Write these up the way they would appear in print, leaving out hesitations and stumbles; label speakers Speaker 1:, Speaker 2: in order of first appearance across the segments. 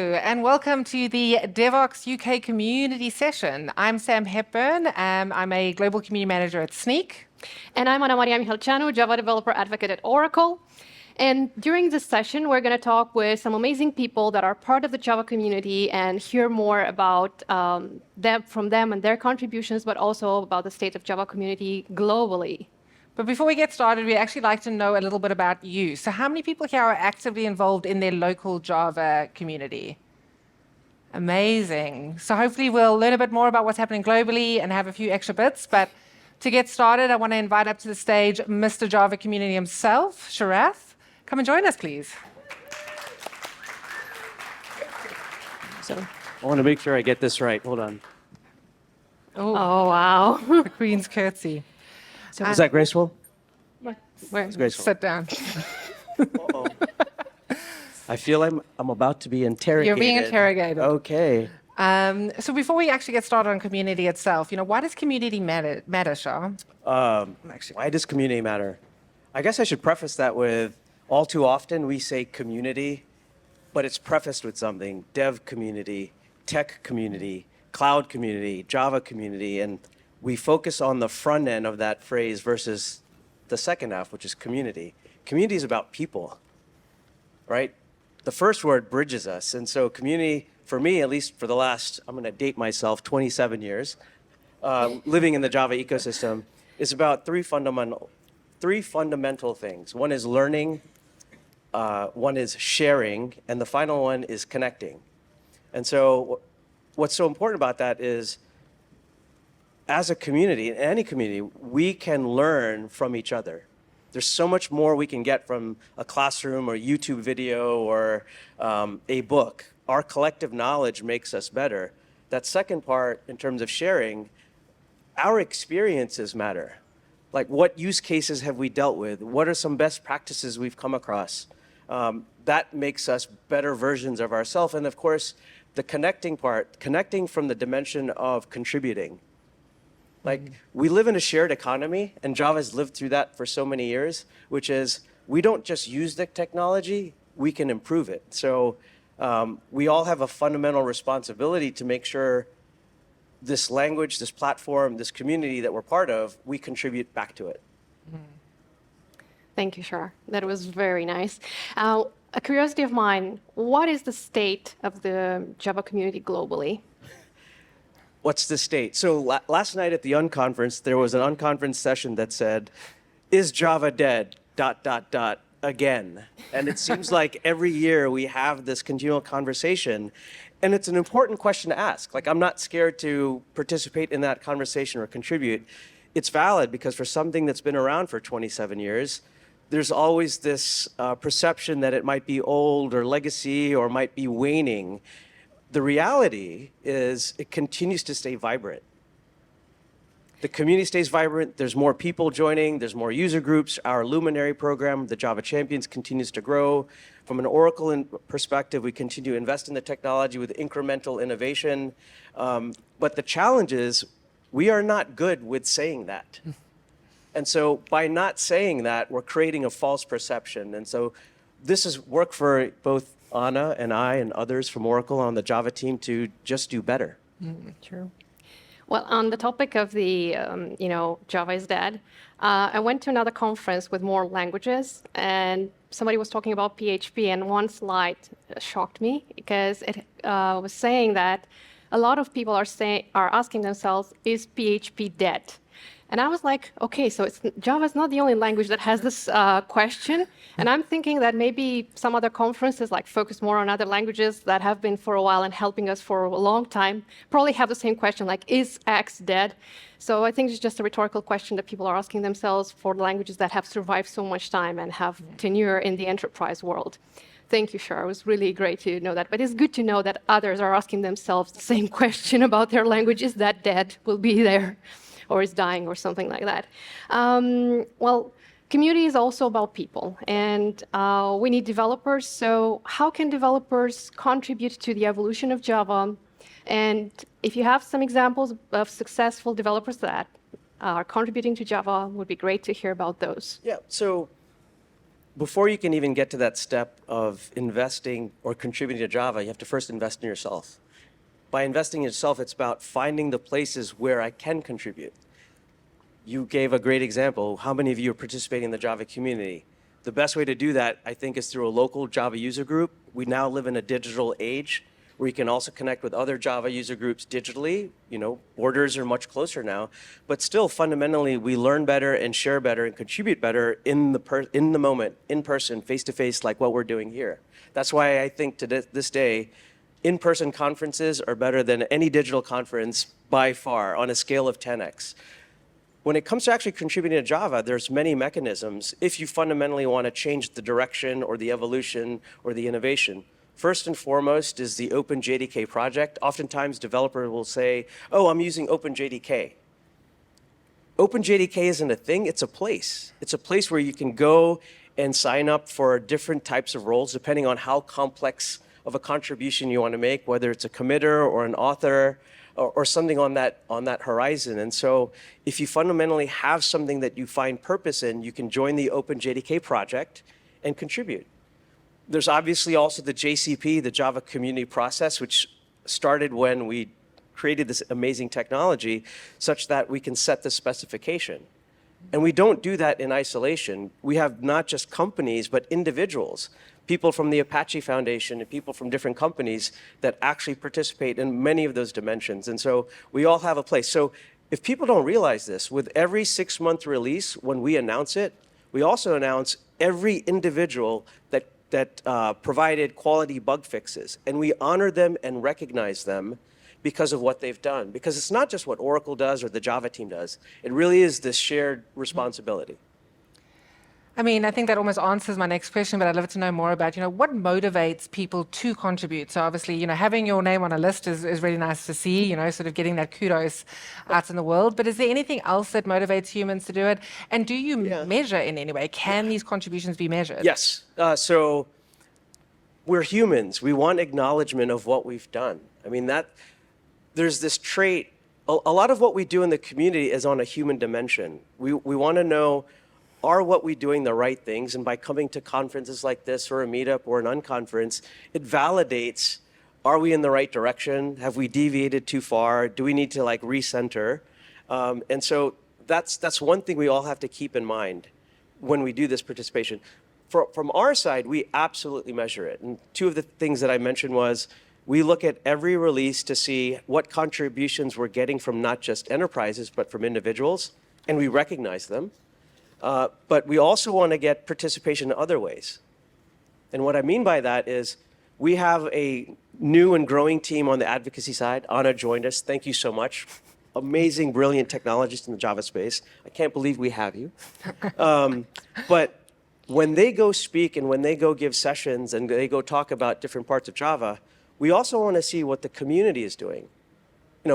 Speaker 1: and welcome to the Devoxx UK community session. I'm Sam Hepburn. I'm a global community manager at Sneak.
Speaker 2: And I'm Ana Maria Mihalceanu, Java developer advocate at Oracle. And during this session, we're going to talk with some amazing people that are part of the Java community and hear more about from them and their contributions, but also about the state of Java community globally.
Speaker 1: But before we get started, we'd actually like to know a little bit about you. So how many people here are actively involved in their local Java community? Amazing. So hopefully we'll learn a bit more about what's happening globally and have a few extra bits. But to get started, I want to invite up to the stage Mr. Java community himself, Sharath. Come and join us, please.
Speaker 3: So I want to make sure I get this right. Hold on.
Speaker 2: Oh wow.
Speaker 1: The Queen's curtsy.
Speaker 3: So is that graceful?
Speaker 2: Where?
Speaker 3: It's graceful.
Speaker 1: Sit down.
Speaker 3: Uh-oh. I feel I'm about to be interrogated.
Speaker 1: You're being interrogated.
Speaker 3: Okay.
Speaker 1: So before we actually get started on community itself, why does community matter, Shah?
Speaker 3: Why does community matter? I guess I should preface that with, all too often we say community, but it's prefaced with something. Dev community, tech community, cloud community, Java community, and we focus on the front end of that phrase versus the second half, which is community. Community is about people, right? The first word bridges us. And so community, for me, at least for the last, I'm going to date myself, 27 years, living in the Java ecosystem, is about three fundamental things. One is learning, one is sharing, and the final one is connecting. And so what's so important about that is, as a community, in any community, we can learn from each other. There's so much more we can get from a classroom or YouTube video or a book. Our collective knowledge makes us better. That second part, in terms of sharing, our experiences matter. Like, what use cases have we dealt with? What are some best practices we've come across? That makes us better versions of ourselves. And of course, the connecting part, connecting from the dimension of contributing. Like, we live in a shared economy, and Java's lived through that for so many years, which is we don't just use the technology, we can improve it. So we all have a fundamental responsibility to make sure this language, this platform, this community that we're part of, we contribute back to it.
Speaker 2: Thank you, Shar. That was very nice. A curiosity of mine, what is the state of the Java community globally?
Speaker 3: What's the state? So last night at the UnConference, there was an UnConference session that said, is Java dead, ... again? And it seems like every year we have this continual conversation, and it's an important question to ask. Like, I'm not scared to participate in that conversation or contribute. It's valid because for something that's been around for 27 years, there's always this perception that it might be old or legacy or might be waning. The reality is it continues to stay vibrant. The community stays vibrant. There's more people joining. There's more user groups. Our Luminary program, the Java Champions, continues to grow. From an Oracle perspective, we continue to invest in the technology with incremental innovation. But the challenge is we are not good with saying that. And so by not saying that, we're creating a false perception. And so this is work for both Anna and I and others from Oracle on the Java team to just do better.
Speaker 1: True.
Speaker 2: Well, on the topic of the, Java is dead, I went to another conference with more languages, and somebody was talking about PHP, and one slide shocked me because it was saying that a lot of people are asking themselves, is PHP dead? And I was like, okay, so Java is not the only language that has this question. And I'm thinking that maybe some other conferences focus more on other languages that have been for a while and helping us for a long time, probably have the same question, like, is X dead? So I think it's just a rhetorical question that people are asking themselves for the languages that have survived so much time and have tenure in the enterprise world. Thank you, Shar. It was really great to know that. But it's good to know that others are asking themselves the same question about their language. Is that dead? Will be there? Or is dying or something like that. Well, community is also about people, and we need developers. So how can developers contribute to the evolution of Java? And if you have some examples of successful developers that are contributing to Java, it would be great to hear about those.
Speaker 3: Yeah, so before you can even get to that step of investing or contributing to Java, you have to first invest in yourself. By investing in yourself, it's about finding the places where I can contribute. You gave a great example. How many of you are participating in the Java community? The best way to do that, I think, is through a local Java user group. We now live in a digital age where you can also connect with other Java user groups digitally. You know, borders are much closer now, but still fundamentally we learn better and share better and contribute better in the moment, in person, face to face, like what we're doing here. That's why I think to this day, in-person conferences are better than any digital conference by far on a scale of 10x. When it comes to actually contributing to Java, there's many mechanisms if you fundamentally want to change the direction or the evolution or the innovation. First and foremost is the OpenJDK project. Oftentimes developers will say, oh, I'm using OpenJDK. OpenJDK isn't a thing, it's a place. It's a place where you can go and sign up for different types of roles depending on how complex of a contribution you want to make, whether it's a committer or an author or something on that horizon. And so if you fundamentally have something that you find purpose in, you can join the OpenJDK project and contribute. There's obviously also the JCP, the Java Community Process, which started when we created this amazing technology such that we can set the specification. And we don't do that in isolation. We have not just companies, but individuals, people from the Apache Foundation and people from different companies that actually participate in many of those dimensions. And so we all have a place. So if people don't realize this, with every 6-month release, when we announce it, we also announce every individual that provided quality bug fixes. And we honor them and recognize them because of what they've done. Because it's not just what Oracle does or the Java team does. It really is this shared responsibility.
Speaker 1: I mean, I think that almost answers my next question, but I'd love to know more about, what motivates people to contribute? So obviously, having your name on a list is really nice to see, sort of getting that kudos out in the world. But is there anything else that motivates humans to do it? And do you measure in any way? Can these contributions be measured?
Speaker 3: Yes. So we're humans. We want acknowledgement of what we've done. I mean, there's this trait. A lot of what we do in the community is on a human dimension. We want to know, are what we doing the right things? And by coming to conferences like this or a meetup or an unconference, it validates, are we in the right direction? Have we deviated too far? Do we need to recenter? And so that's one thing we all have to keep in mind when we do this participation. From our side, we absolutely measure it. And two of the things that I mentioned was, we look at every release to see what contributions we're getting from not just enterprises, but from individuals, and we recognize them. But we also want to get participation in other ways. And what I mean by that is we have a new and growing team on the advocacy side. Anna joined us. Thank you so much. Amazing, brilliant technologist in the Java space. I can't believe we have you. But when they go speak and when they go give sessions and they go talk about different parts of Java, we also want to see what the community is doing.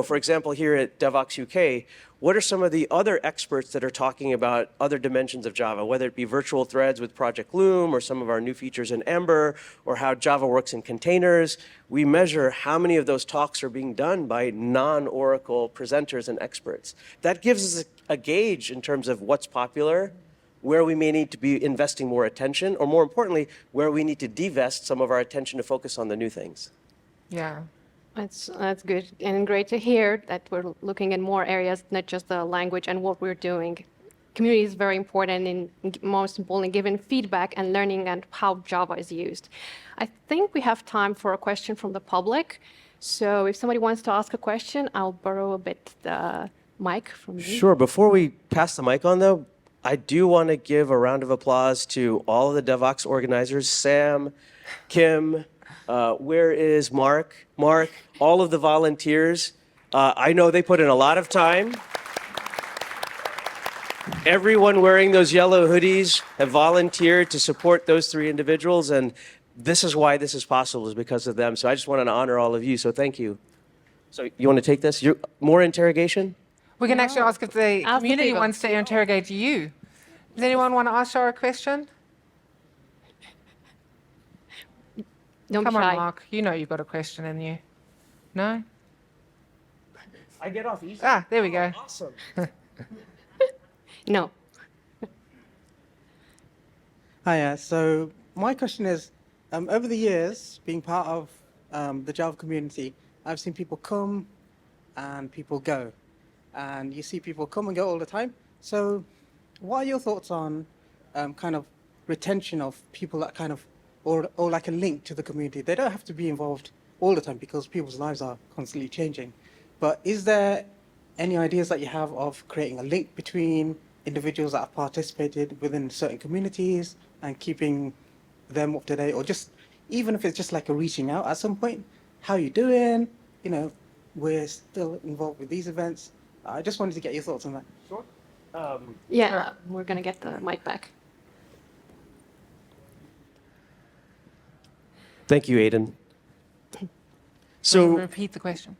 Speaker 3: For example, here at Devoxx UK, what are some of the other experts that are talking about other dimensions of Java, whether it be virtual threads with Project Loom or some of our new features in Ember or how Java works in containers? We measure how many of those talks are being done by non-Oracle presenters and experts. That gives us a gauge in terms of what's popular, where we may need to be investing more attention, or more importantly, where we need to divest some of our attention to focus on the new things.
Speaker 1: Yeah.
Speaker 2: That's good and great to hear that we're looking at more areas, not just the language and what we're doing. Community is very important in most importantly giving feedback and learning and how Java is used. I think we have time for a question from the public. So if somebody wants to ask a question, I'll borrow a bit the mic from you.
Speaker 3: Sure. Before we pass the mic on, though, I do want to give a round of applause to all of the Devoxx organizers, Sam, Kim, where is Mark? Mark, all of the volunteers. I know they put in a lot of time. Everyone wearing those yellow hoodies have volunteered to support those 3 individuals, and this is why this is possible, is because of them. So I just wanted to honor all of you, so thank you. So you want to take this? More interrogation?
Speaker 1: We can actually ask if the community wants to interrogate you. Does anyone want to ask Shara a question?
Speaker 2: Don't
Speaker 1: Come
Speaker 2: be shy.
Speaker 1: on, Mark. You know you've got a question in you. No?
Speaker 3: I get off easy.
Speaker 1: There we go.
Speaker 3: Awesome.
Speaker 2: No.
Speaker 4: Hiya. So my question is, over the years, being part of the Java community, I've seen people come and people go, and you see people come and go all the time. So, what are your thoughts on kind of retention of people that kind of, or like a link to the community? They don't have to be involved all the time because people's lives are constantly changing. But is there any ideas that you have of creating a link between individuals that have participated within certain communities and keeping them up to date, or just even if it's just like a reaching out at some point, how you doing? You know, we're still involved with these events. I just wanted to get your thoughts on that.
Speaker 3: Sure.
Speaker 2: Yeah, we're going to get the mic back.
Speaker 3: Thank you, Aidan.
Speaker 1: So
Speaker 3: So,
Speaker 1: repeat the question.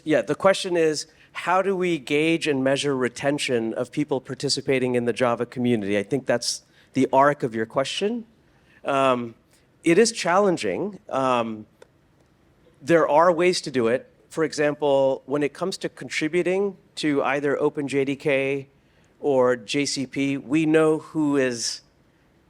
Speaker 3: yeah, the question is, how do we gauge and measure retention of people participating in the Java community? I think that's the arc of your question. It is challenging. There are ways to do it. For example, when it comes to contributing to either OpenJDK or JCP, we know who is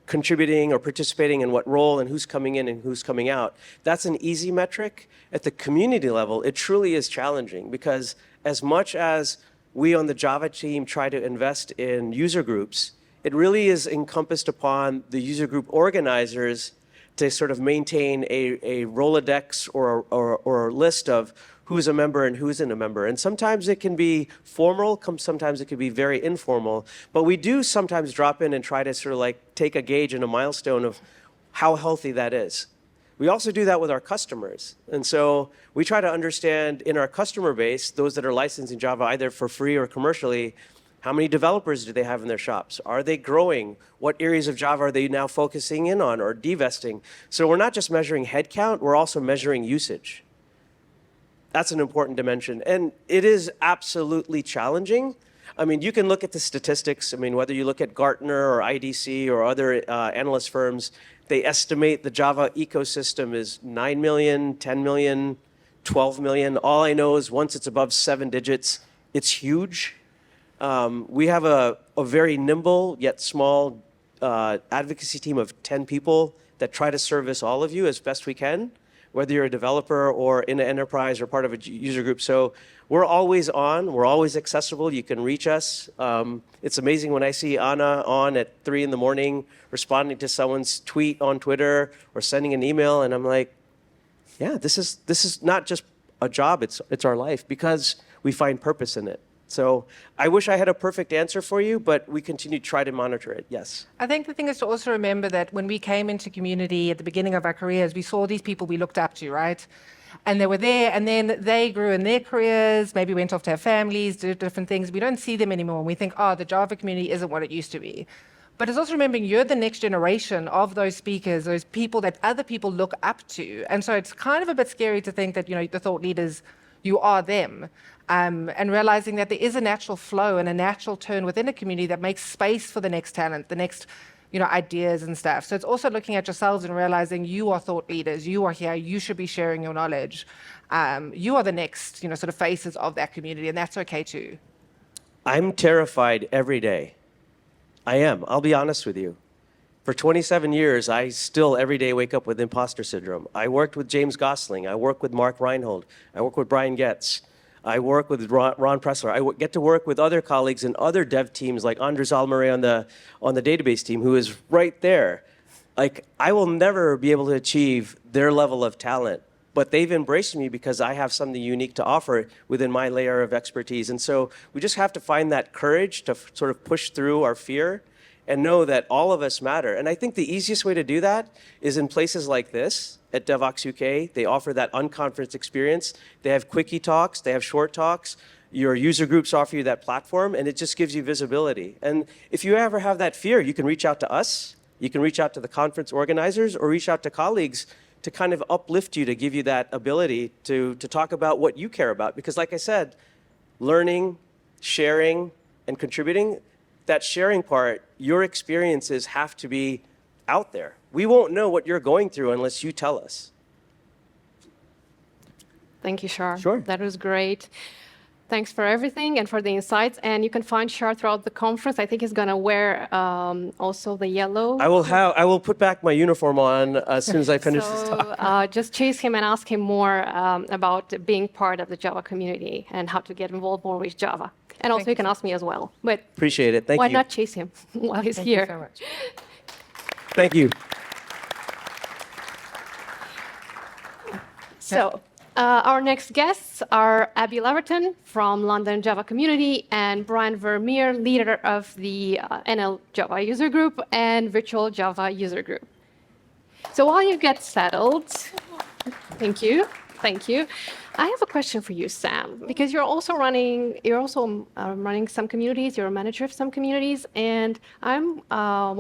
Speaker 3: contributing or participating in what role and who's coming in and who's coming out. That's an easy metric. At the community level, it truly is challenging because as much as we on the Java team try to invest in user groups, it really is encompassed upon the user group organizers to sort of maintain a Rolodex or a list of who's a member and who isn't a member. And sometimes it can be formal, sometimes it can be very informal. But we do sometimes drop in and try to sort of like take a gauge and a milestone of how healthy that is. We also do that with our customers. And so we try to understand in our customer base, those that are licensing Java either for free or commercially, how many developers do they have in their shops? Are they growing? What areas of Java are they now focusing in on or divesting? So we're not just measuring headcount, we're also measuring usage. That's an important dimension. And it is absolutely challenging. I mean, you can look at the statistics. I mean, whether you look at Gartner or IDC or other analyst firms, they estimate the Java ecosystem is 9 million, 10 million, 12 million. All I know is once it's above 7 digits, it's huge. We have a very nimble yet small advocacy team of 10 people that try to service all of you as best we can, whether you're a developer or in an enterprise or part of a user group. So we're always on, we're always accessible, you can reach us. It's amazing when I see Anna on at 3 in the morning responding to someone's tweet on Twitter or sending an email, and I'm like, yeah, this is not just a job, it's our life because we find purpose in it. So I wish I had a perfect answer for you, but we continue to try to monitor it. Yes.
Speaker 1: I think the thing is to also remember that when we came into community at the beginning of our careers, we saw these people we looked up to, right? And they were there, and then they grew in their careers, maybe went off to have families, did different things. We don't see them anymore, and we think, oh, the Java community isn't what it used to be. But it's also remembering you're the next generation of those speakers, those people that other people look up to. And so it's kind of a bit scary to think that, you know, the thought leaders, you are them. And realizing that there is a natural flow and a natural turn within a community that makes space for the next talent, the next, you know, ideas and stuff. So it's also looking at yourselves and realizing you are thought leaders, you are here, you should be sharing your knowledge. You are the next, you know, sort of faces of that community, and that's okay too.
Speaker 3: I'm terrified every day. I am. I'll be honest with you. For 27 years, I still every day wake up with imposter syndrome. I worked with James Gosling. I work with Mark Reinhold. I work with Brian Getz. I work with Ron Pressler. I get to work with other colleagues in other dev teams like Andres Almaray on the database team, who is right there. Like, I will never be able to achieve their level of talent, but they've embraced me because I have something unique to offer within my layer of expertise. And so we just have to find that courage to sort of push through our fear and know that all of us matter. And I think the easiest way to do that is in places like this at Devoxx UK. They offer that UnConference experience. They have quickie talks, they have short talks. Your user groups offer you that platform, and it just gives you visibility. And if you ever have that fear, you can reach out to us, you can reach out to the conference organizers, or reach out to colleagues to kind of uplift you, to give you that ability to talk about what you care about. Because like I said, learning, sharing, and contributing, that sharing part, your experiences have to be out there. We won't know what you're going through unless you tell us.
Speaker 2: Thank you, Shar.
Speaker 3: Sure.
Speaker 2: That was great. Thanks for everything and for the insights. And you can find Shar throughout the conference. I think he's going to wear also the yellow.
Speaker 3: I will put back my uniform on as soon as I finish this
Speaker 2: So
Speaker 3: talk.
Speaker 2: just chase him and ask him more about being part of the Java community and how to get involved more with Java. And also you can ask me as well. But
Speaker 3: Appreciate it. Thank
Speaker 2: why
Speaker 3: you.
Speaker 2: not chase him while he's
Speaker 1: Thank
Speaker 2: here?
Speaker 1: you so much.
Speaker 3: Thank you.
Speaker 2: So our next guests are Abby Leverton from London Java Community and Brian Vermeer, leader of the NL Java User Group and Virtual Java User Group. So while you get settled, thank you. I have a question for you, Sam, because you're also running some communities. You're a manager of some communities, and I'm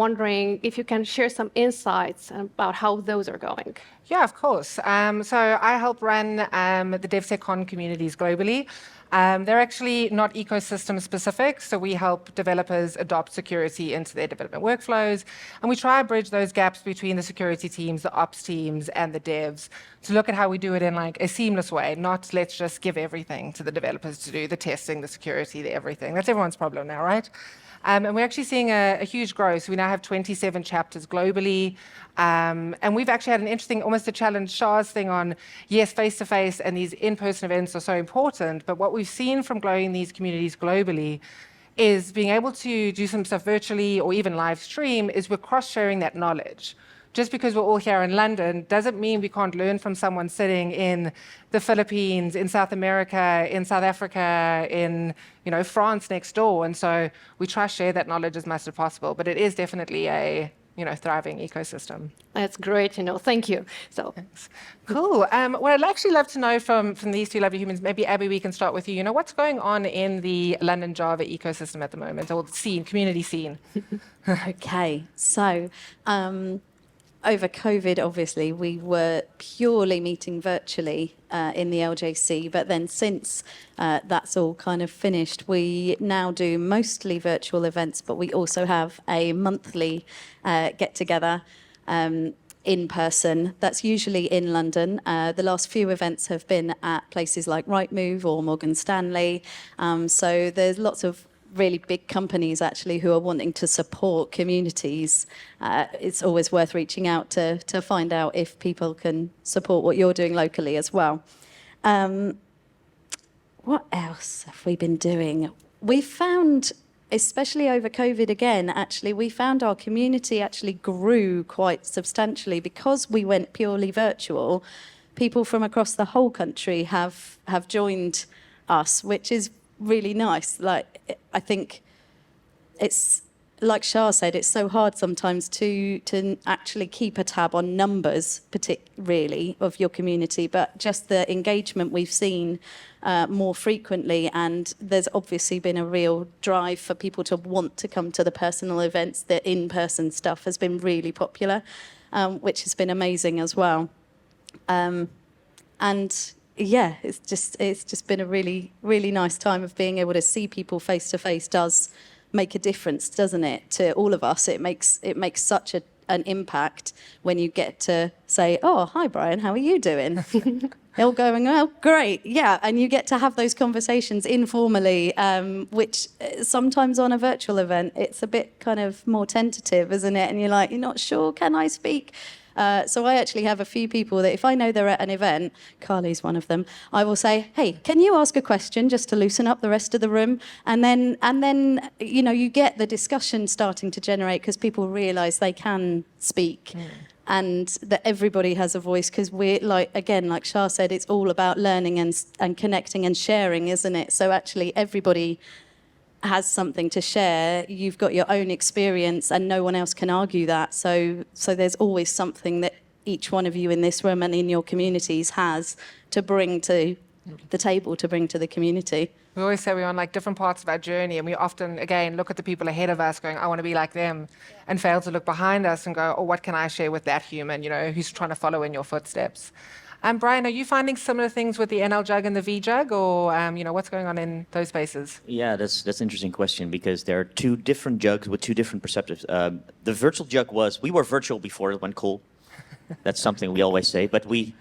Speaker 2: wondering if you can share some insights about how those are going.
Speaker 1: Yeah, of course. So I help run the DevSecCon communities globally. They're actually not ecosystem specific, so we help developers adopt security into their development workflows, and we try to bridge those gaps between the security teams, the ops teams, and the devs to look at how we do it in like a seamless way, not let's just give everything to the developers to do, the testing, the security, the everything. That's everyone's problem now, right? And we're actually seeing a huge growth. We now have 27 chapters globally. And we've actually had an interesting, almost a challenge Shah's thing on, yes, face-to-face and these in-person events are so important, but what we've seen from growing these communities globally is being able to do some stuff virtually or even live stream is we're cross-sharing that knowledge. Just because we're all here in London doesn't mean we can't learn from someone sitting in the Philippines, in South America, in South Africa, in France next door. And so we try to share that knowledge as much as possible. But it is definitely a thriving ecosystem.
Speaker 2: That's great to know. Thank you. So,
Speaker 1: Thanks. Cool. What I'd actually love to know from these two lovely humans, maybe Abby, we can start with you. What's going on in the London Java ecosystem at the moment, or the scene, community scene?
Speaker 5: Okay, so over COVID, obviously, we were purely meeting virtually in the LJC, but then since that's all kind of finished, we now do mostly virtual events, but we also have a monthly get-together in person. That's usually in London. The last few events have been at places like Rightmove or Morgan Stanley. So there's lots of really big companies actually who are wanting to support communities. It's always worth reaching out to find out if people can support what you're doing locally as well. What else have we been doing? We found, especially over COVID again, actually, we found our community actually grew quite substantially because we went purely virtual. People from across the whole country have joined us, which is really nice. Like, I think it's like Shah said, it's so hard sometimes to actually keep a tab on numbers, really, of your community, but just the engagement we've seen more frequently, and there's obviously been a real drive for people to want to come to the personal events. The in-person stuff has been really popular, which has been amazing as well. And yeah, it's just been a really, really nice time of being able to see people face to face. Does make a difference, doesn't it, to all of us? It makes such an impact when you get to say, "Oh, hi, Brian, how are you doing?" All going well, great, yeah, and you get to have those conversations informally, which sometimes on a virtual event it's a bit kind of more tentative, isn't it? And you're not sure, can I speak? So I actually have a few people that if I know they're at an event, Carly's one of them, I will say, "Hey, can you ask a question just to loosen up the rest of the room?" And then you get the discussion starting to generate because people realise they can speak. And that everybody has a voice, because we're like Shah said, it's all about learning and connecting and sharing, isn't it? So actually everybody has something to share. You've got your own experience and no one else can argue that. So there's always something that each one of you in this room and in your communities has to bring to the table, to bring to the community.
Speaker 1: We always say we're on different parts of our journey, and we often, again, look at the people ahead of us going, "I want to be like them," and fail to look behind us and go, "Oh, what can I share with that human, who's trying to follow in your footsteps?" Brian, are you finding similar things with the NL Jug and the V Jug, or what's going on in those spaces?
Speaker 6: Yeah, that's an interesting question, because there are two different jugs with two different perspectives. The virtual jug we were virtual before it went cool. That's something we always say, but we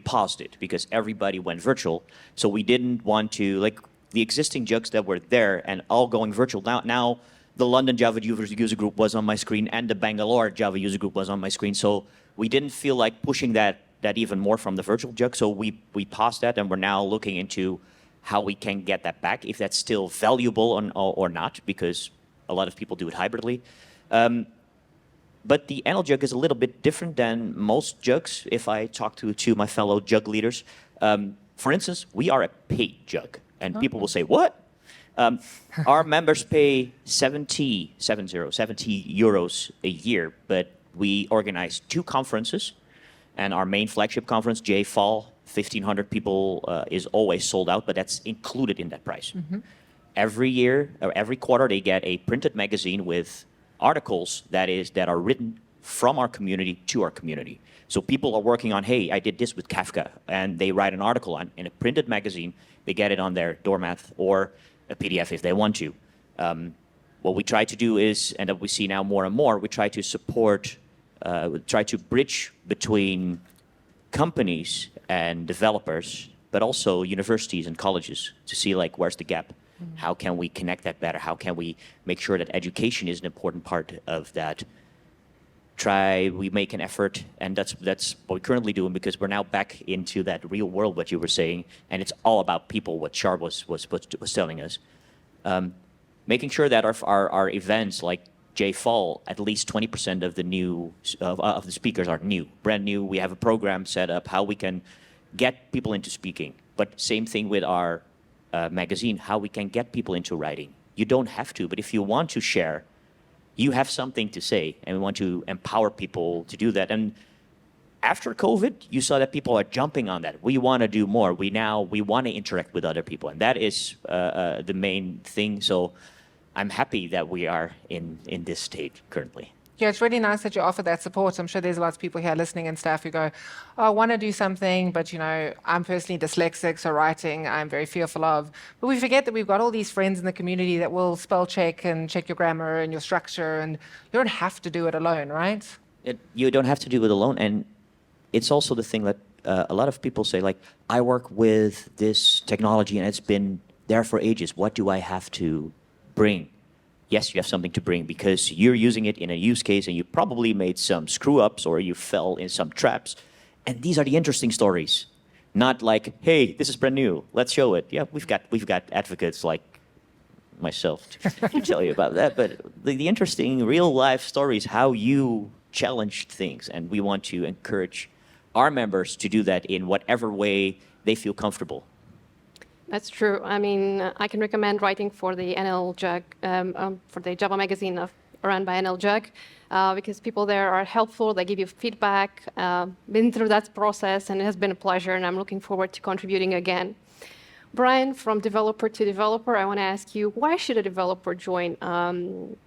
Speaker 6: paused it because everybody went virtual. So we didn't want to, the existing jugs that were there and all going virtual. Now the London Java user group was on my screen and the Bangalore Java user group was on my screen. So we didn't feel like pushing that even more from the virtual jug. So we paused that, and we're now looking into how we can get that back, if that's still valuable or not, because a lot of people do it hybridly. But the NL jug is a little bit different than most jugs, if I talk to my fellow jug leaders. For instance, we are a paid jug, and people will say, what? Our members pay 70 euros a year, but we organize 2 conferences, and our main flagship conference, JFall, 1,500 people, is always sold out, but that's included in that price. Every year, or every quarter, they get a printed magazine with articles that are written from our community to our community. So people are working on, hey, I did this with Kafka, and they write an article in a printed magazine. They get it on their doormat or a PDF if they want to. What we try to do is, and that we see now more and more, we try to support, try to bridge between companies and developers, but also universities and colleges to see like where's the gap. How can we connect that better? How can we make sure that education is an important part of that? We make an effort, and that's what we're currently doing, because we're now back into that real world, what you were saying, and it's all about people, what Char was telling us. Making sure that our events like JFall, at least 20% of the speakers are new, brand new. We have a program set up how we can get people into speaking, but same thing with our magazine, how we can get people into writing. You don't have to, but if you want to share, you have something to say, and we want to empower people to do that. And after COVID, you saw that people are jumping on that. We want to do more. We want to interact with other people, and that is the main thing. So I'm happy that we are in this state currently.
Speaker 1: Yeah, it's really nice that you offer that support. I'm sure there's lots of people here listening and staff who go, oh, I want to do something, but, I'm personally dyslexic, so writing I'm very fearful of. But we forget that we've got all these friends in the community that will spell check and check your grammar and your structure, and you don't have to do it alone, right?
Speaker 6: You don't have to do it alone, and it's also the thing that a lot of people say, like, I work with this technology and it's been there for ages. What do I have to bring? Yes, you have something to bring because you're using it in a use case and you probably made some screw-ups or you fell in some traps. And these are the interesting stories. Not like, hey, this is brand new, let's show it. Yeah, we've got advocates like myself to tell you about that. But the interesting real-life stories, how you challenged things. And we want to encourage our members to do that in whatever way they feel comfortable.
Speaker 2: That's true. I mean, I can recommend writing for the NL Jug, for the Java magazine run by NL Jug, because people there are helpful. They give you feedback. Been through that process, and it has been a pleasure, and I'm looking forward to contributing again. Brian, from developer to developer, I want to ask you, why should a developer join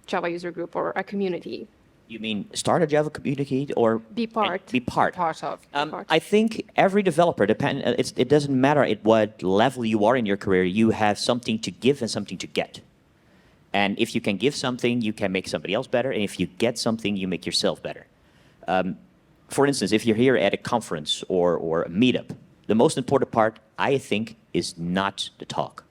Speaker 2: Java user group or a community?
Speaker 6: You mean start a Java community or
Speaker 2: Be part.
Speaker 6: Be part.
Speaker 1: Part of.
Speaker 6: I think every developer, it doesn't matter at what level you are in your career, you have something to give and something to get. And if you can give something, you can make somebody else better. And if you get something, you make yourself better. For instance, if you're here at a conference or a meetup, the most important part, I think, is not the talk.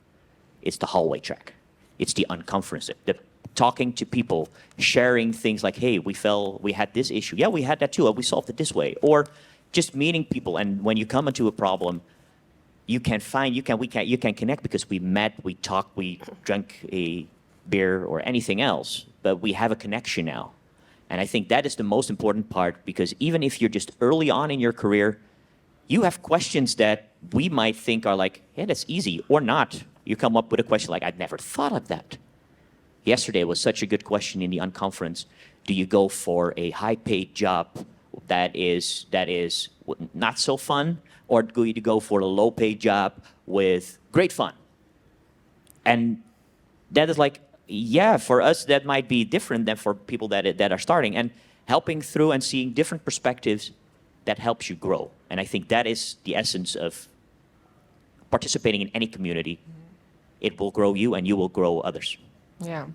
Speaker 6: It's the hallway track. It's the unconference. The talking to people, sharing things like, hey, we had this issue. Yeah, we had that too. We solved it this way. Or just meeting people. And when you come into a problem, you can connect because we met, we talked, we drank a beer or anything else, but we have a connection now. And I think that is the most important part, because even if you're just early on in your career, you have questions that we might think are like, yeah, that's easy, or not. You come up with a question like, I'd never thought of that. Yesterday was such a good question in the unconference. Do you go for a high-paid job that is not so fun, or do you go for a low-paid job with great fun? And that is like, yeah, for us that might be different than for people that are starting, and helping through and seeing different perspectives that helps you grow. And I think that is the essence of participating in any community. It will grow you and you will grow others.
Speaker 1: Yeah.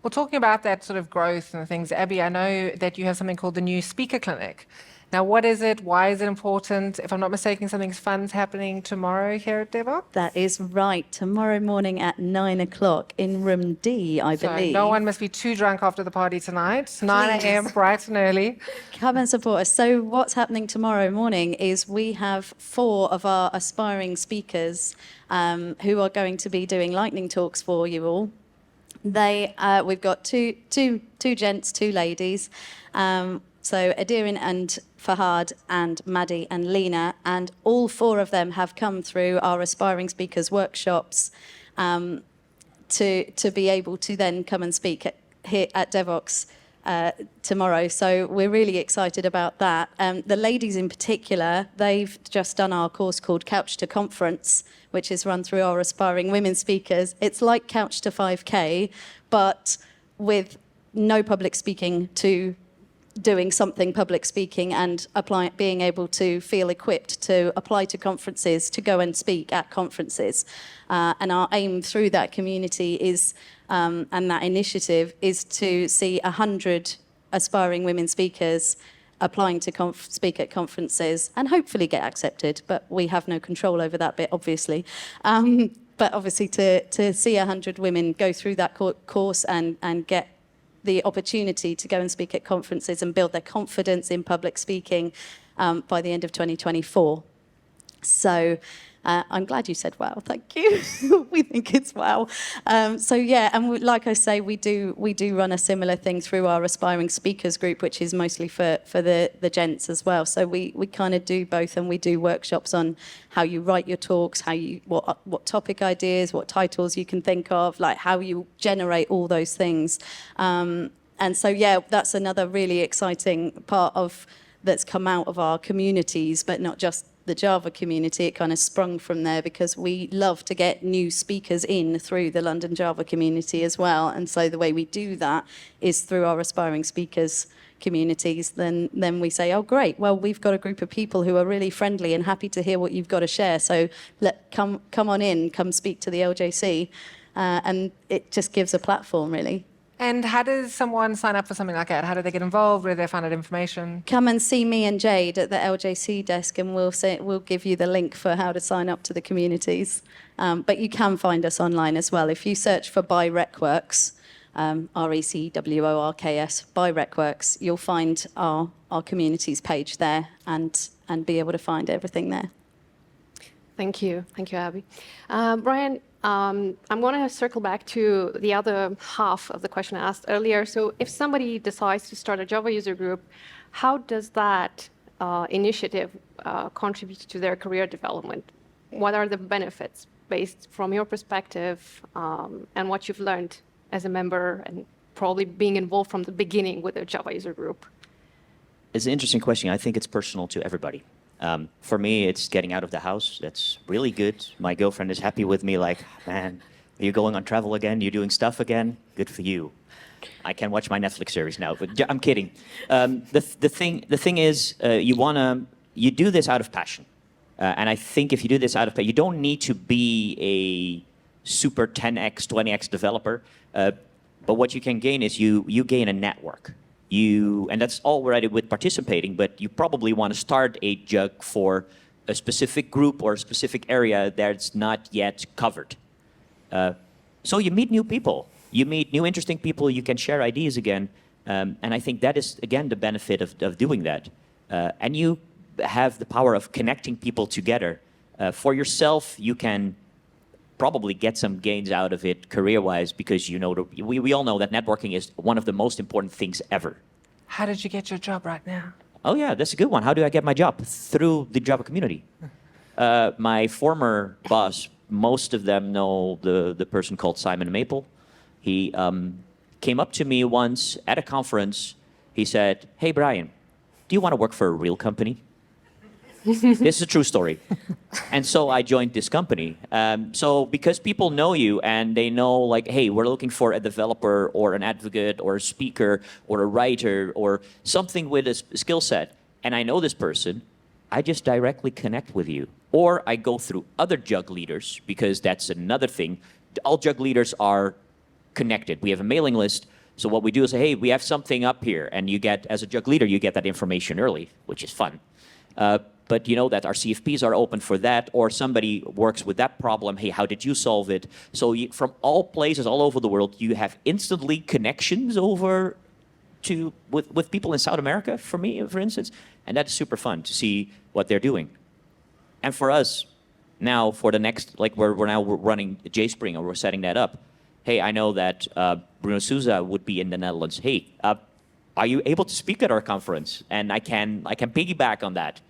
Speaker 1: Well, talking about that sort of growth and things, Abby, I know that you have something called the New Speaker Clinic. Now, what is it? Why is it important? If I'm not mistaken, something fun's happening tomorrow here at Devoxx.
Speaker 5: That is right. Tomorrow morning at 9 o'clock in room D, I
Speaker 1: So
Speaker 5: believe.
Speaker 1: no one must be too drunk after the party tonight. 9 a.m. bright and early.
Speaker 5: Come and support us. So what's happening tomorrow morning is we have 4 of our aspiring speakers who are going to be doing lightning talks for you all. We've got two gents, 2 ladies. So Adirin and Fahad and Maddie and Lena, and all 4 of them have come through our aspiring speakers workshops to be able to then come and speak here at Devoxx tomorrow. So we're really excited about that. The ladies in particular, they've just done our course called Couch to Conference, which is run through our aspiring women speakers. It's like Couch to 5K, but with no public speaking to doing something public speaking and being able to feel equipped to apply to conferences, to go and speak at conferences. And our aim through that community is, and that initiative is to see 100 aspiring women speakers applying to speak at conferences and hopefully get accepted, but we have no control over that bit, obviously. But obviously to see 100 women go through that course and get the opportunity to go and speak at conferences and build their confidence in public speaking by the end of 2024. So I'm glad you said wow, thank you. We think it's wow. So yeah, and like I say, we do run a similar thing through our aspiring speakers group, which is mostly for the gents as well. So we kind of do both, and we do workshops on how you write your talks, what topic ideas, what titles you can think of, like how you generate all those things. And so yeah, that's another really exciting part that's come out of our communities, but not just the Java community. It kind of sprung from there because we love to get new speakers in through the London Java community as well. And so the way we do that is through our aspiring speakers communities. Then we say, oh, great. Well, we've got a group of people who are really friendly and happy to hear what you've got to share. So come on in, come speak to the LJC. And it just gives a platform, really.
Speaker 1: And how does someone sign up for something like that? How do they get involved? Where do they find out information?
Speaker 5: Come and see me and Jade at the LJC desk, and we'll give you the link for how to sign up to the communities. But you can find us online as well. If you search for By Recworks, RECWORKS, By Recworks, you'll find our communities page there and be able to find everything there.
Speaker 2: Thank you, Abby. Brian, I'm going to circle back to the other half of the question I asked earlier. So if somebody decides to start a Java user group, how does that initiative contribute to their career development? What are the benefits based from your perspective and what you've learned as a member and probably being involved from the beginning with a Java user group?
Speaker 6: It's an interesting question. I think it's personal to everybody. For me, it's getting out of the house. That's really good. My girlfriend is happy with me, like, man, are you going on travel again? You're doing stuff again? Good for you. I can watch my Netflix series now, but I'm kidding. The thing is, you do this out of passion. And I think if you do this out of passion, you don't need to be a super 10x, 20x developer. But what you can gain is you gain a network. And that's already with participating, but you probably want to start a jug for a specific group or a specific area that's not yet covered. So you meet new people. You meet new interesting people. You can share ideas again. And I think that is, again, the benefit of doing that. And you have the power of connecting people together. For yourself, you can probably get some gains out of it career-wise because we all know that networking is one of the most important things ever.
Speaker 1: How did you get your job right now?
Speaker 6: Oh yeah, that's a good one. How do I get my job? Through the Java community. My former boss, most of them know the person called Simon Maple. He came up to me once at a conference. He said, hey Brian, do you want to work for a real company? This is a true story. And so I joined this company. So because people know you and they know, like, hey, we're looking for a developer or an advocate or a speaker or a writer or something with a skill set, and I know this person, I just directly connect with you. Or I go through other jug leaders, because that's another thing. All jug leaders are connected. We have a mailing list. So what we do is say, hey, we have something up here, and you get, as a jug leader, you get that information early, which is fun. But you know that our CFPs are open for that, or somebody works with that problem. Hey, how did you solve it? So from all places all over the world, you have instantly connections over to with people in South America, for me, for instance, and that is super fun to see what they're doing. And for us, now for the next, like we're running JSpring, or we're setting that up. Hey, I know that Bruno Souza would be in the Netherlands. Hey, are you able to speak at our conference? And I can piggyback on that,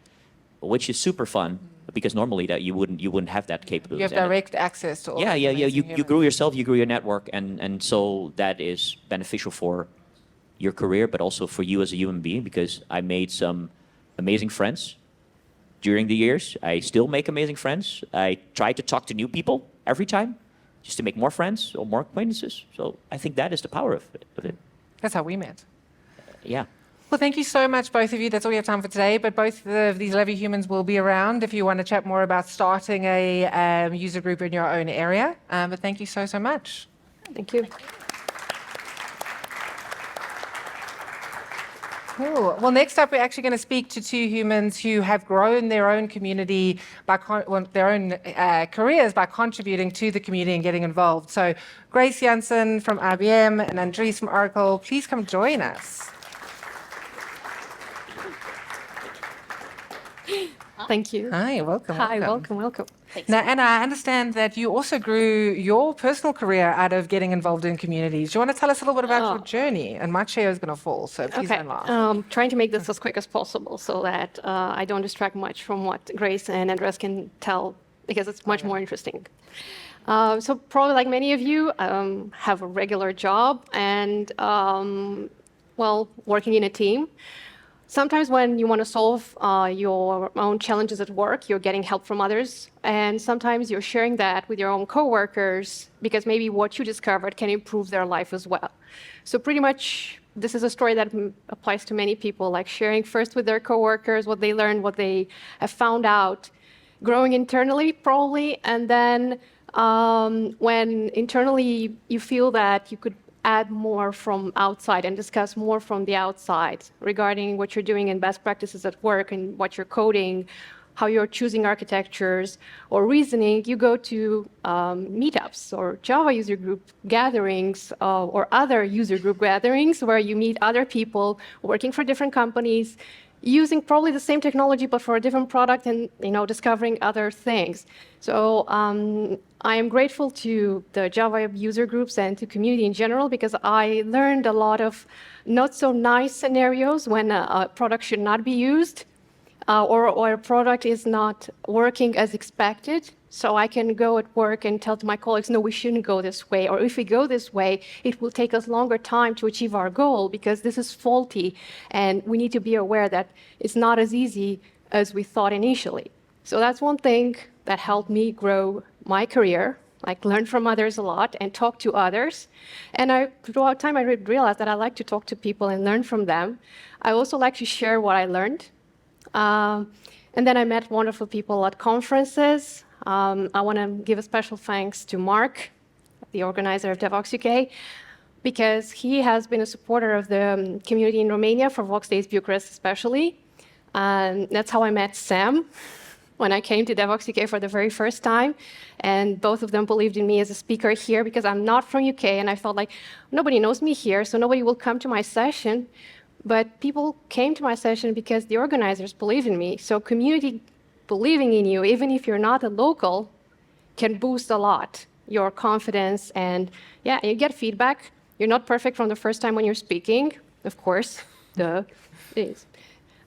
Speaker 6: which is super fun, because normally that you wouldn't have that capability.
Speaker 1: You have direct access to all
Speaker 6: Yeah.
Speaker 1: these
Speaker 6: You
Speaker 1: amazing
Speaker 6: grew
Speaker 1: humans.
Speaker 6: yourself, you grew your network, and so that is beneficial for your career, but also for you as a human being, because I made some amazing friends during the years. I still make amazing friends. I try to talk to new people every time, just to make more friends or more acquaintances. So I think that is the power of it.
Speaker 1: That's how we met.
Speaker 6: Yeah.
Speaker 1: Well, thank you so much, both of you. That's all we have time for today. But both of these lovely humans will be around if you want to chat more about starting a user group in your own area. But thank you so much.
Speaker 2: Thank you.
Speaker 1: Cool. Well, next up, we're actually going to speak to two humans who have grown their own community by their own careers by contributing to the community and getting involved. So, Grace Janssen from IBM and Andries from Oracle, please come join us.
Speaker 2: Thank you.
Speaker 1: Hi, welcome.
Speaker 2: Hi, welcome.
Speaker 1: Now, Anna, I understand that you also grew your personal career out of getting involved in communities. Do you want to tell us a little bit about your journey? And my chair is going to fall, so please don't laugh.
Speaker 2: Trying to make this as quick as possible so that I don't distract much from what Grace and Andres can tell, because it's much more interesting. So probably like many of you, have a regular job and, working in a team. Sometimes when you want to solve your own challenges at work, you're getting help from others. And sometimes you're sharing that with your own coworkers, because maybe what you discovered can improve their life as well. So pretty much this is a story that applies to many people, like sharing first with their coworkers what they learned, what they have found out, growing internally probably, and then when internally you feel that you could add more from outside and discuss more from the outside regarding what you're doing in best practices at work and what you're coding, how you're choosing architectures or reasoning, you go to meetups or Java user group gatherings or other user group gatherings where you meet other people working for different companies, using probably the same technology but for a different product, and discovering other things. So I am grateful to the Java user groups and to community in general, because I learned a lot of not so nice scenarios when a product should not be used or a product is not working as expected. So I can go at work and tell to my colleagues, no, we shouldn't go this way. Or if we go this way, it will take us longer time to achieve our goal because this is faulty. And we need to be aware that it's not as easy as we thought initially. So that's one thing that helped me grow my career, like learn from others a lot and talk to others. And throughout time, I realized that I like to talk to people and learn from them. I also like to share what I learned. And then I met wonderful people at conferences. I want to give a special thanks to Mark, the organizer of Devoxx UK, because he has been a supporter of the community in Romania for Vox Days Bucharest especially. That's how I met Sam when I came to Devoxx UK for the very first time. And both of them believed in me as a speaker here because I'm not from UK, and I felt like nobody knows me here, so nobody will come to my session. But people came to my session because the organizers believe in me. So community believing in you, even if you're not a local, can boost a lot your confidence. And yeah, you get feedback. You're not perfect from the first time when you're speaking, of course. Duh. It is.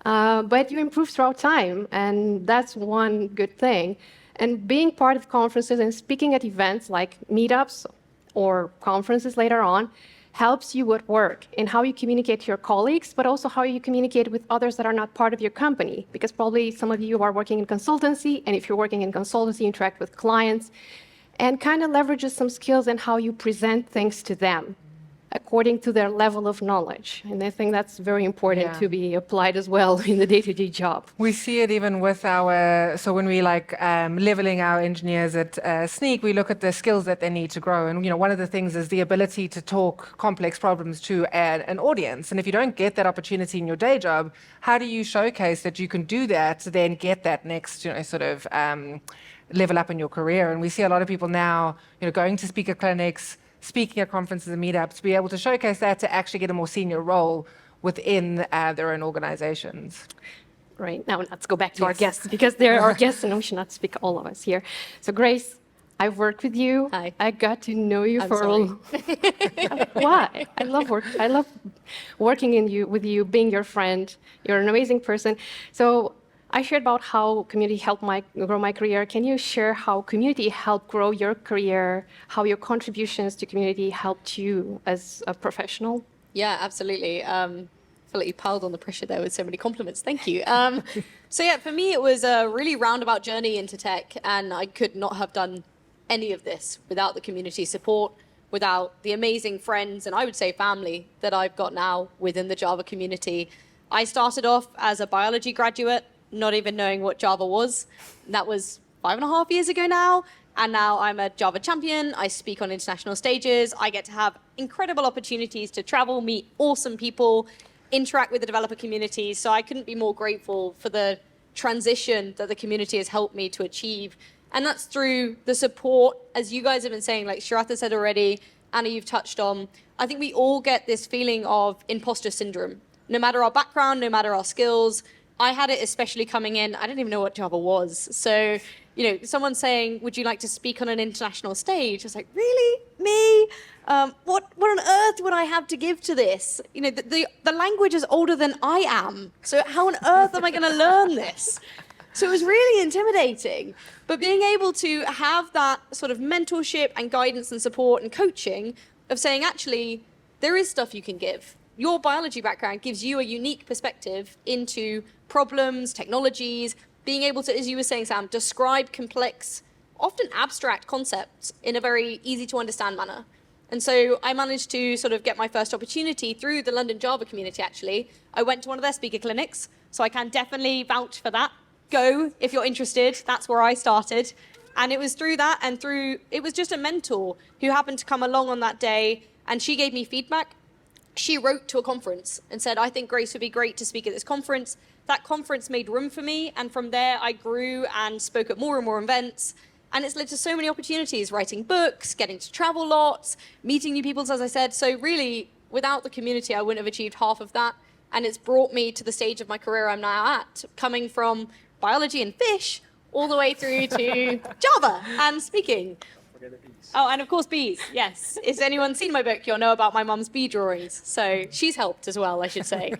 Speaker 2: But you improve throughout time, and that's one good thing. And being part of conferences and speaking at events like meetups or conferences later on helps you at work in how you communicate to your colleagues, but also how you communicate with others that are not part of your company. Because probably some of you are working in consultancy, and if you're working in consultancy, you interact with clients, and kind of leverages some skills in how you present things to them according to their level of knowledge. And I think that's very important
Speaker 1: Yeah.
Speaker 2: to be applied as well in the day-to-day job.
Speaker 1: We see it even with so when we leveling our engineers at Sneak, we look at the skills that they need to grow. And, one of the things is the ability to talk complex problems to an audience. And if you don't get that opportunity in your day job, how do you showcase that you can do that to then get that next, level up in your career? And we see a lot of people now, going to speaker clinics, speaking at conferences and meetups, to be able to showcase that to actually get a more senior role within their own organizations.
Speaker 2: Right, now let's go back to our
Speaker 1: Yes.
Speaker 2: guests, because they're our guests and we should not speak all of us here. So Grace, I've worked with you.
Speaker 5: Hi.
Speaker 2: I got to know you
Speaker 5: I'm
Speaker 2: for
Speaker 5: sorry.
Speaker 2: Why? I love working with you, being your friend. You're an amazing person. So I shared about how community helped grow my career. Can you share how community helped grow your career, how your contributions to community helped you as a professional?
Speaker 7: Yeah, absolutely. I feel like you piled on the pressure there with so many compliments. Thank you. So yeah, for me, it was a really roundabout journey into tech, and I could not have done any of this without the community support, without the amazing friends, and I would say family, that I've got now within the Java community. I started off as a biology graduate, not even knowing what Java was. That was 5.5 years ago now. And now I'm a Java champion. I speak on international stages. I get to have incredible opportunities to travel, meet awesome people, interact with the developer community. So I couldn't be more grateful for the transition that the community has helped me to achieve. And that's through the support, as you guys have been saying, like Shratha said already, Anna, you've touched on. I think we all get this feeling of imposter syndrome. No matter our background, no matter our skills. I had it especially coming in. I didn't even know what Java was. So, someone saying, would you like to speak on an international stage? I was like, really? Me? What on earth would I have to give to this? The language is older than I am. So how on earth am I going to learn this? So it was really intimidating. But being able to have that sort of mentorship and guidance and support and coaching of saying, actually, there is stuff you can give. Your biology background gives you a unique perspective into problems, technologies, being able to, as you were saying, Sam, describe complex, often abstract concepts in a very easy to understand manner. And so I managed to sort of get my first opportunity through the London Java community, actually. I went to one of their speaker clinics, so I can definitely vouch for that. Go if you're interested. That's where I started. And it was through that and it was just a mentor who happened to come along on that day, and she gave me feedback. She wrote to a conference and said, I think Grace would be great to speak at this conference. That conference made room for me. And from there, I grew and spoke at more and more events. And it's led to so many opportunities, writing books, getting to travel lots, meeting new people, as I said. So really, without the community, I wouldn't have achieved half of that. And it's brought me to the stage of my career I'm now at, coming from biology and fish all the way through to Java and speaking. Oh, and of course, bees. Yes. If anyone seen my book, you'll know about my mum's bee drawings. So she's helped as well, I should say.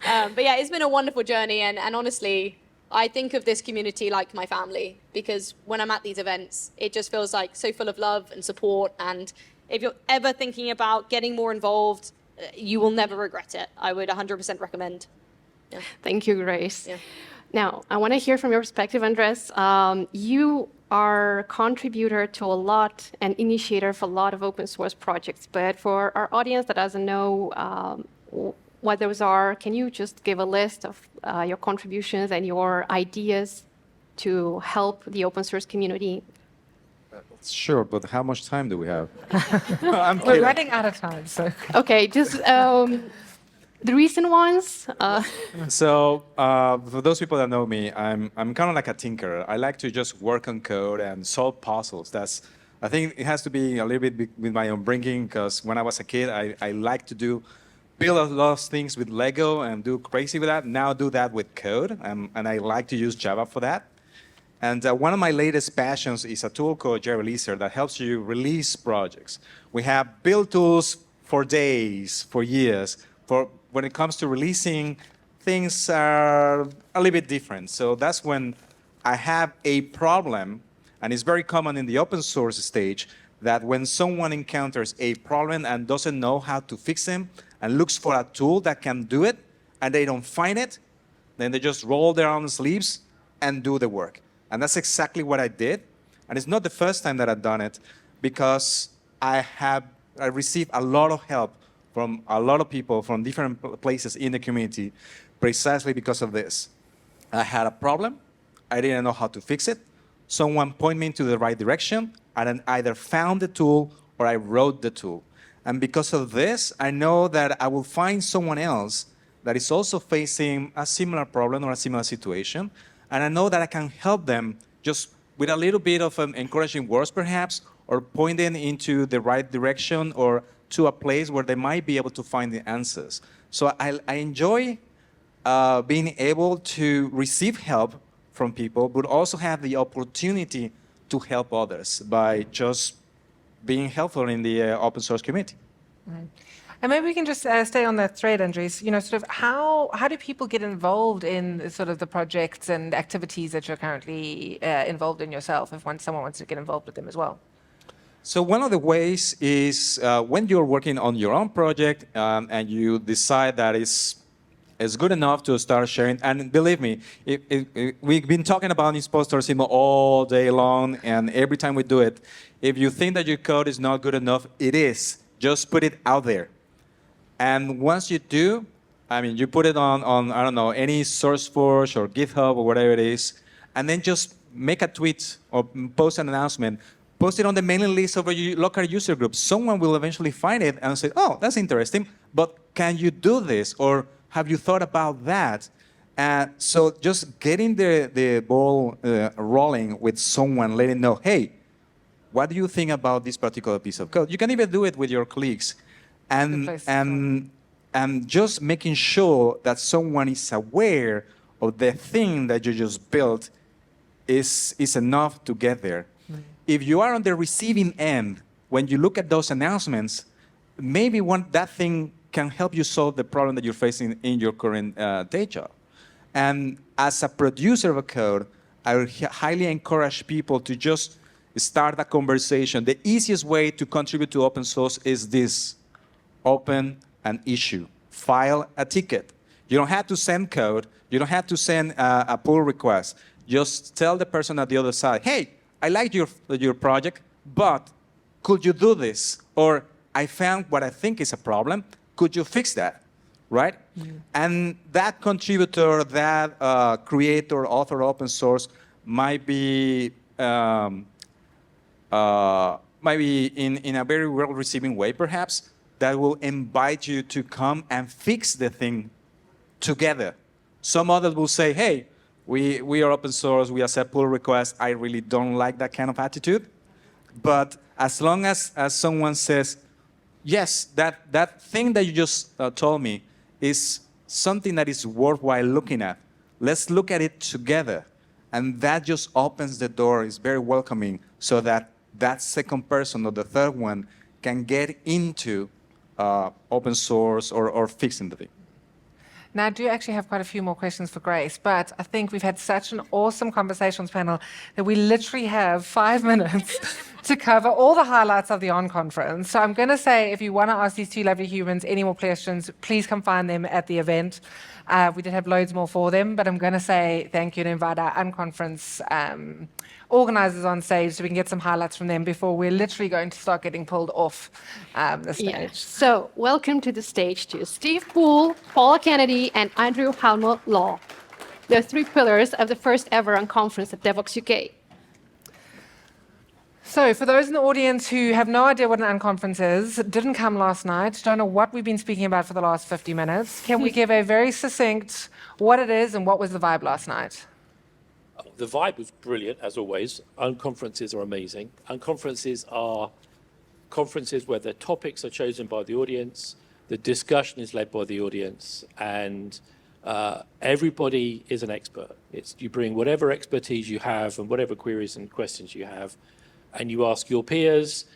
Speaker 7: But yeah, it's been a wonderful journey. And honestly, I think of this community like my family, because when I'm at these events, it just feels like so full of love and support. And if you're ever thinking about getting more involved, you will never regret it. I would 100% recommend. Yeah.
Speaker 2: Thank you, Grace.
Speaker 7: Yeah.
Speaker 2: Now, I want to hear from your perspective, Andres. You are a contributor to a lot and initiator of a lot of open source projects. But for our audience that doesn't know what those are, can you just give a list of your contributions and your ideas to help the open source community?
Speaker 8: Sure, but how much time do we have? I'm
Speaker 1: We're
Speaker 8: kidding.
Speaker 1: running out of time, so.
Speaker 2: Okay, just the recent ones.
Speaker 8: So, for those people that know me, I'm kind of like a tinkerer. I like to just work on code and solve puzzles. I think it has to be a little bit with my upbringing, because when I was a kid, I like to build a lot of things with Lego and do crazy with that. Now do that with code, and I like to use Java for that. And one of my latest passions is a tool called JReleaser that helps you release projects. We have build tools for days, for years. When it comes to releasing, things are a little bit different. So that's when I have a problem, and it's very common in the open source stage, that when someone encounters a problem and doesn't know how to fix them and looks for a tool that can do it, and they don't find it, then they just roll their own sleeves and do the work. And that's exactly what I did. And it's not the first time that I've done it, because I received a lot of help from a lot of people from different places in the community precisely because of this. I had a problem. I didn't know how to fix it. Someone pointed me to the right direction, and then either found the tool or I wrote the tool. And because of this, I know that I will find someone else that is also facing a similar problem or a similar situation. And I know that I can help them just with a little bit of encouraging words, perhaps, or point them into the right direction or to a place where they might be able to find the answers. So I enjoy being able to receive help from people, but also have the opportunity to help others by just being helpful in the open source community.
Speaker 1: Right. And maybe we can just stay on that thread, Andres. You know, sort of how do people get involved in sort of the projects and activities that you're currently involved in yourself, if someone wants to get involved with them as well?
Speaker 8: So one of the ways is when you're working on your own project and you decide that it's good enough to start sharing. And believe me, we've been talking about imposter syndrome all day long, and every time we do it, if you think that your code is not good enough, it is. Just put it out there. And once you do, I mean, you put it on I don't know, any SourceForge or GitHub or whatever it is, and then just make a tweet or post an announcement. Post it on the mailing list of a local user group. Someone will eventually find it and say, oh, that's interesting, but can you do this? Or have you thought about that? So just getting the ball rolling with someone, letting know, hey, what do you think about this particular piece of code? You can even do it with your colleagues. And just making sure that someone is aware of the thing that you just built is enough to get there. If you are on the receiving end, when you look at those announcements, maybe that thing can help you solve the problem that you're facing in your current day job. And as a producer of a code, I would highly encourage people to just start a conversation. The easiest way to contribute to open source is this: open an issue, file a ticket. You don't have to send code. You don't have to send a pull request. Just tell the person at the other side, hey, I liked your project, but could you do this? Or I found what I think is a problem. Could you fix that? Right? Mm-hmm. And that contributor, that creator, author, open source might be in a very well-receiving way, perhaps, that will invite you to come and fix the thing together. Some others will say, hey, we are open source, we accept pull requests. I really don't like that kind of attitude. But as long as someone says, yes, that thing that you just told me is something that is worthwhile looking at. Let's look at it together. And that just opens the door, is very welcoming, so that second person or the third one can get into open source or fixing the thing.
Speaker 1: Now, I do actually have quite a few more questions for Grace, but I think we've had such an awesome conversations panel that we literally have 5 minutes to cover all the highlights of the UnConference. So I'm going to say, if you want to ask these two lovely humans any more questions, please come find them at the event. We did have loads more for them, but I'm going to say thank you and invite our UnConference organizers on stage so we can get some highlights from them before we're literally going to start getting pulled off the stage.
Speaker 2: Yeah. So welcome to the stage to Steve Poole, Paula Kennedy, and Andrew Halmot-Law. They're three pillars of the first ever UnConference at Devoxx UK.
Speaker 1: So for those in the audience who have no idea what an UnConference is, didn't come last night, don't know what we've been speaking about for the last 50 minutes, can we give a very succinct what it is and what was the vibe last night?
Speaker 9: The vibe was brilliant, as always. UnConferences are amazing. UnConferences are conferences where the topics are chosen by the audience, the discussion is led by the audience, and everybody is an expert. You bring whatever expertise you have and whatever queries and questions you have, and you ask your peers,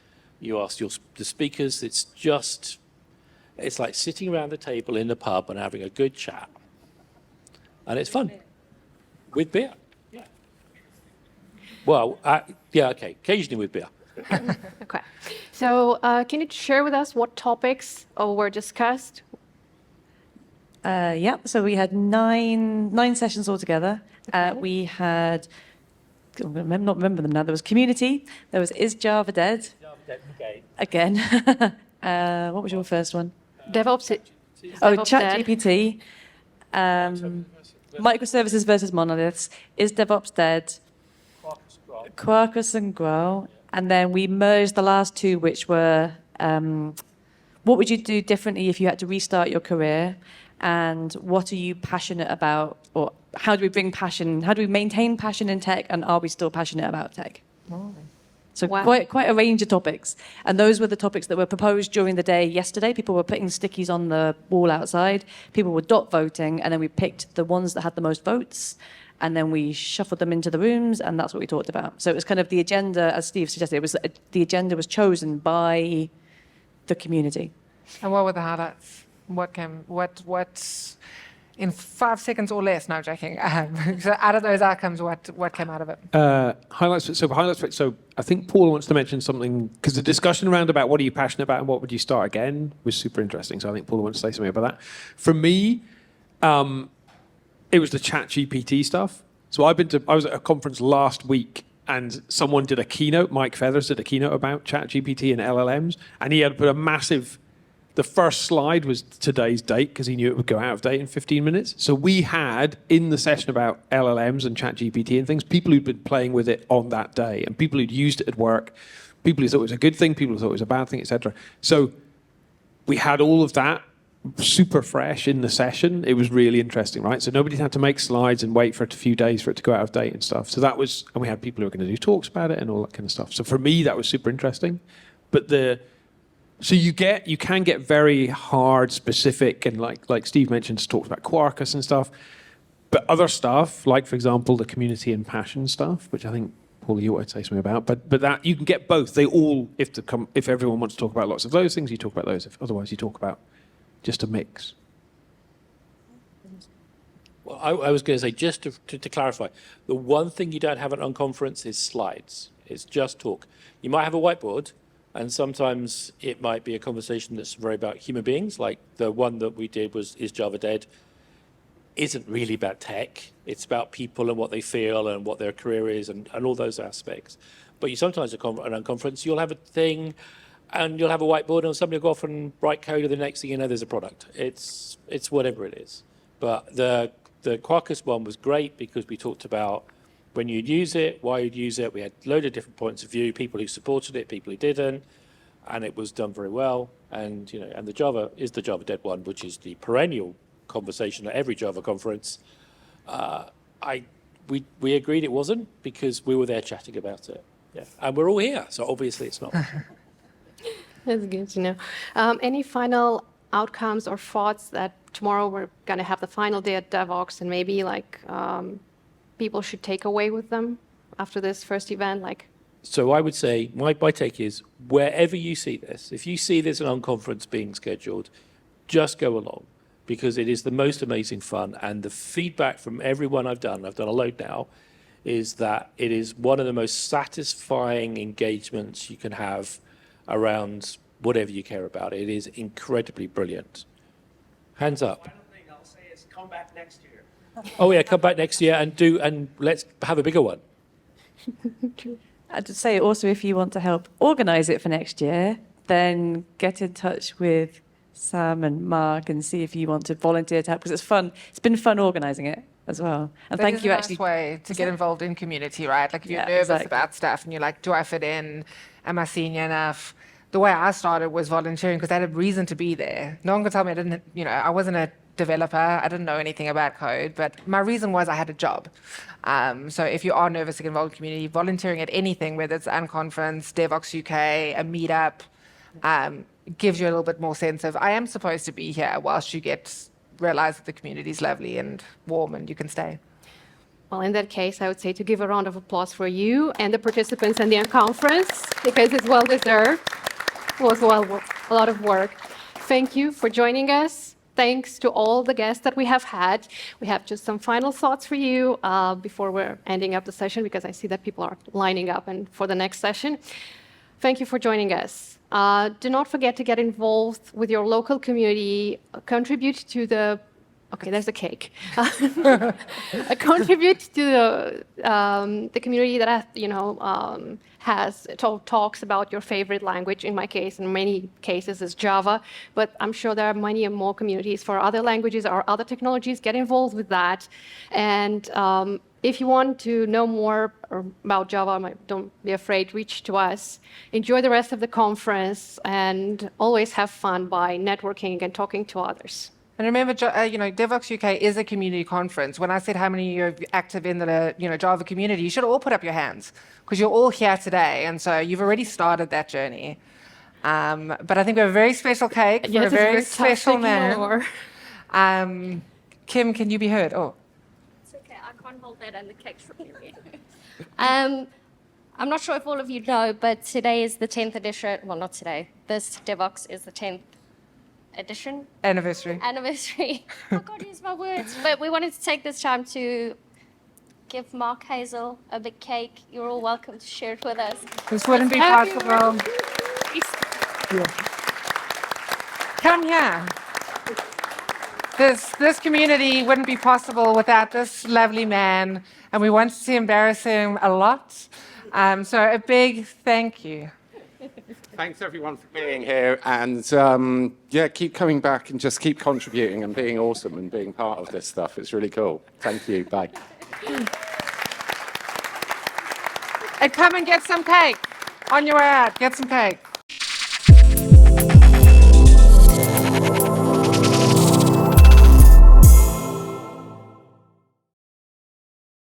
Speaker 9: you ask the speakers. It's like sitting around the table in the pub and having a good chat. And it's fun. With beer. Yeah. Well, yeah, okay. Occasionally with beer.
Speaker 2: Okay. So can you share with us what topics were discussed?
Speaker 10: Yeah, so we had nine sessions altogether.
Speaker 2: Okay.
Speaker 10: We had, not remember them now, there was community, there was Is Java Dead?
Speaker 9: Java Dead, okay.
Speaker 10: Again. What was your first one?
Speaker 2: DevOps.
Speaker 10: Oh,
Speaker 2: DevOps dead.
Speaker 10: ChatGPT, microservices versus monoliths. Is DevOps dead? Quarkus and Grow. And then we merged the last two, which were what would you do differently if you had to restart your career? And what are you passionate about? Or how do we bring passion? How do we maintain passion in tech? And are we still passionate about tech? So
Speaker 2: Wow.
Speaker 10: quite a range of topics. And those were the topics that were proposed during the day yesterday. People were putting stickies on the wall outside. People were dot voting. And then we picked the ones that had the most votes. And then we shuffled them into the rooms. And that's what we talked about. So it was kind of the agenda, as Steve suggested, the agenda was chosen by the community.
Speaker 1: And what were the highlights? What in 5 seconds or less? No, joking. So out of those outcomes, what came out of it?
Speaker 11: Highlights. So I think Paula wants to mention something because the discussion around about what are you passionate about and what would you start again was super interesting. So I think Paula wants to say something about that. For me, it was the ChatGPT stuff. So I was at a conference last week and someone did a keynote. Mike Feathers did a keynote about ChatGPT and LLMs, and he had put a massive. The first slide was today's date because he knew it would go out of date in 15 minutes. So we had in the session about LLMs and ChatGPT and things, people who'd been playing with it on that day and people who'd used it at work, people who thought it was a good thing, people who thought it was a bad thing, etc. So we had all of that super fresh in the session. It was really interesting, right? So nobody had to make slides and wait for a few days for it to go out of date and stuff. So that was, and we had people who were going to do talks about it and all that kind of stuff. So for me, that was super interesting. But so you can get very hard, specific, and like Steve mentioned, talked about Quarkus and stuff. But other stuff, like for example, the community and passion stuff, which I think Paul, you want to say something about. But that you can get both. They all, if everyone wants to talk about lots of those things, you talk about those. If otherwise, you talk about just a mix.
Speaker 9: Well, I was going to say, just to clarify, the one thing you don't have at unconference is slides. It's just talk. You might have a whiteboard. And sometimes it might be a conversation that's very about human beings, like the one that we did is Java Dead, isn't really about tech. It's about people and what they feel and what their career is and all those aspects. But you sometimes at an unconference, you'll have a thing and you'll have a whiteboard and somebody will go off and write code and the next thing you know, there's a product. It's whatever it is. But the Quarkus one was great because we talked about when you'd use it, why you'd use it. We had a load of different points of view, people who supported it, people who didn't, and it was done very well. And and the Java is the Java Dead one, which is the perennial conversation at every Java conference. We agreed it wasn't because we were there chatting about it. Yeah, and we're all here, so obviously it's not.
Speaker 2: That's good to know. Any final outcomes or thoughts that tomorrow we're going to have the final day at Devoxx and maybe people should take away with them after this first event?
Speaker 9: So I would say my take is wherever you see this, if you see there's an unconference being scheduled, just go along because it is the most amazing fun. And the feedback from everyone I've done a load now, is that it is one of the most satisfying engagements you can have around whatever you care about. It is incredibly brilliant. Hands up.
Speaker 3: Final thing I'll say is come back next year.
Speaker 9: Oh yeah, come back next year and let's have a bigger one.
Speaker 10: I'd say also, if you want to help organise it for next year, then get in touch with Sam and Mark and see if you want to volunteer to help, because it's fun. It's been fun organising it as well. And thank you, actually.
Speaker 1: That's a nice way to get involved in community, right? Like if you're
Speaker 10: Yeah,
Speaker 1: nervous
Speaker 10: exactly.
Speaker 1: about stuff and you're like, do I fit in? Am I senior enough? The way I started was volunteering because I had a reason to be there. No one could tell me I didn't, I wasn't a developer. I didn't know anything about code, but my reason was I had a job. So if you are nervous to get involved in community, volunteering at anything, whether it's UnConference, Devoxx UK, a meetup, gives you a little bit more sense of, I am supposed to be here whilst you realize that the community is lovely and warm and you can stay.
Speaker 2: Well, in that case, I would say to give a round of applause for you and the participants in the unconference, because it's well deserved. It was a lot of work. Thank you for joining us. Thanks to all the guests that we have had. We have just some final thoughts for you before we're ending up the session, because I see that people are lining up and for the next session. Thank you for joining us. Do not forget to get involved with your local community, contribute to the Okay, there's a cake. Contribute to the community that has talks about your favorite language. In my case, in many cases, is Java. But I'm sure there are many more communities for other languages or other technologies. Get involved with that. And if you want to know more about Java, don't be afraid. Reach to us. Enjoy the rest of the conference, and always have fun by networking and talking to others.
Speaker 1: And remember, Devoxx UK is a community conference. When I said how many of you are active in the Java community, you should all put up your hands because you're all here today, and so you've already started that journey. But I think we have a very special cake for a very special man. Kim, can you be heard? Oh,
Speaker 12: It's okay. I can't hold that, and the cake's from you. I'm not sure if all of you know, but today is the 10th edition. Well, not today. This Devoxx is the 10th edition.
Speaker 1: anniversary.
Speaker 12: I can't use my words. But we wanted to take this time to give Mark Hazel a big cake. You're all welcome to share it with us.
Speaker 1: This wouldn't be possible. Come here. This community wouldn't be possible without this lovely man, and we want to embarrass him a lot. So a big thank you.
Speaker 13: Thanks everyone for being here, and keep coming back and just keep contributing and being awesome and being part of this stuff. It's really cool. Thank you. Bye.
Speaker 1: And come and get some cake on your way out. Get some cake.